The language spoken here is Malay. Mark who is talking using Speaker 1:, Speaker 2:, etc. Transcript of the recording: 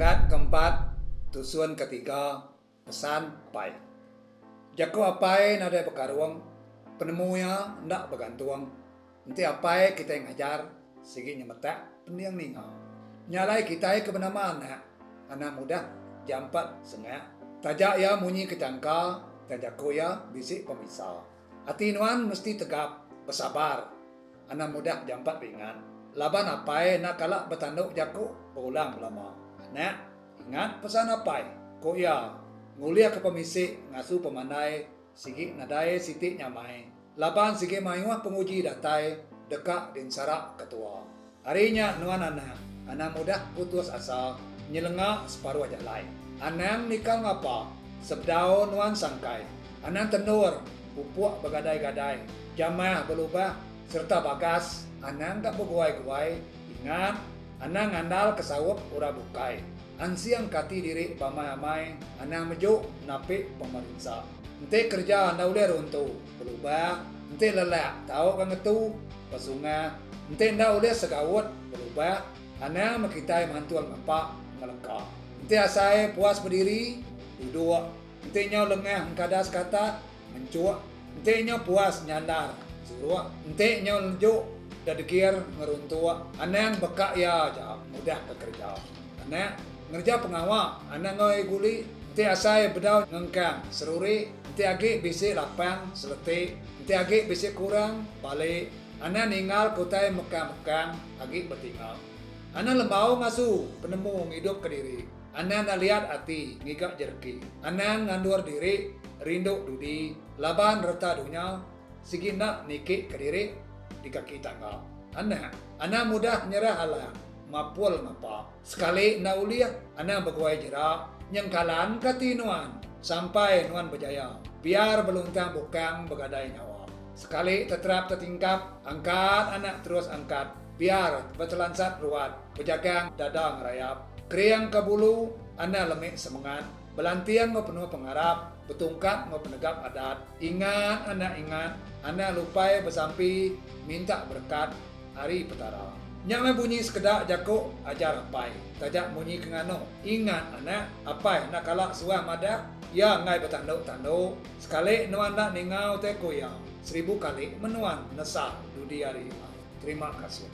Speaker 1: Semangat keempat, tujuan ketiga, pesan apai. Jako apai nada bekaruang, penemunya ndak bergantung. Nanti apai kita yang ngajar, segi nyemetak pendiang ninga. Nyalai kita ke mana anak muda jampat sengak. Tajak ya munyi kecangka, tajak ya bisik pemisah. Hati nuan mesti tegap, bersabar. Anak muda jampat ringan. Laban apai nak kalak bertanduk jaku berulang lama. Nak, ingat pesan apai? Ko ya, ngulia ke pemisik ngasu pemandai, sigi nadai siti nyamai. Laban sigi mayuah penguji datai, dekak din sarak ketua. Harinya nuan anak muda putus asa, nyelengak separuh aja lain. Anang nikal ngapa? Sebdao nuan sangkai. Anang tenur, pupuk begadai-gadai. Jamah berubah, serta bagas. Anang tak berguai-guai. Ingat, anang ngandal kesawap ura bukai. Ansiang kati diri pamai-amai. Anang mejuk napik pemerintah. Ente kerja anda boleh runtuh. Berubah. Ente lelak tahu kan itu. Pesunga. Ente anda boleh segawat. Berubah. Anang makitai mantuan mempak melengkap. Ente asai puas berdiri. Duduk. Ente nyau lengah kadas kata. Mencuak. Ente nyau puas nyandar. Suruh. Ente nyau lenjuk. Dadikir ngeruntua, anang bekak ya jam mudah bekerja. Anak ngerja pengawak, anak ngoi guli, ti asai bedau ngengkang, seruri, ti agi bisi lapang, seleti, ti agi bisi kurang, balik. Anak ninggal kutai mekang-mekang, agi bertinggal. Anak lembau ngasu, penemu hidup ke diri. Anak ngeliat hati, ngigak jerki. Anak ngandur diri, rindu dudi, laban reta dunia, sigi nak nikik ke diri, di kaki tangga. Anak mudah nyerah halang, mapul mapa. Sekali na uliah, anak berguai jerak, nyengkalan katinuan, sampai nuan berjaya. Biar beluntang bukang begadai nyawa. Sekali tetrap tertingkap, angkat anak terus angkat. Biar bertelansat ruat, berjagang dada ngerayap. Kriang ke bulu, anak lemik semangat. Belantian mau penuh pengharap, betungkat mau penegak adat. Ingat, anak lupai bersampi, minta berkat hari petara. Nyame bunyi sekedak jako ajar apai, tajak bunyi kengano. Ingat anak, apai nak kalak suah madak, ya ngai bertanduk-tanduk. Sekali nuan nak ningau teko ya, 1000 kali menuan nesah dudi hari. Terima kasih.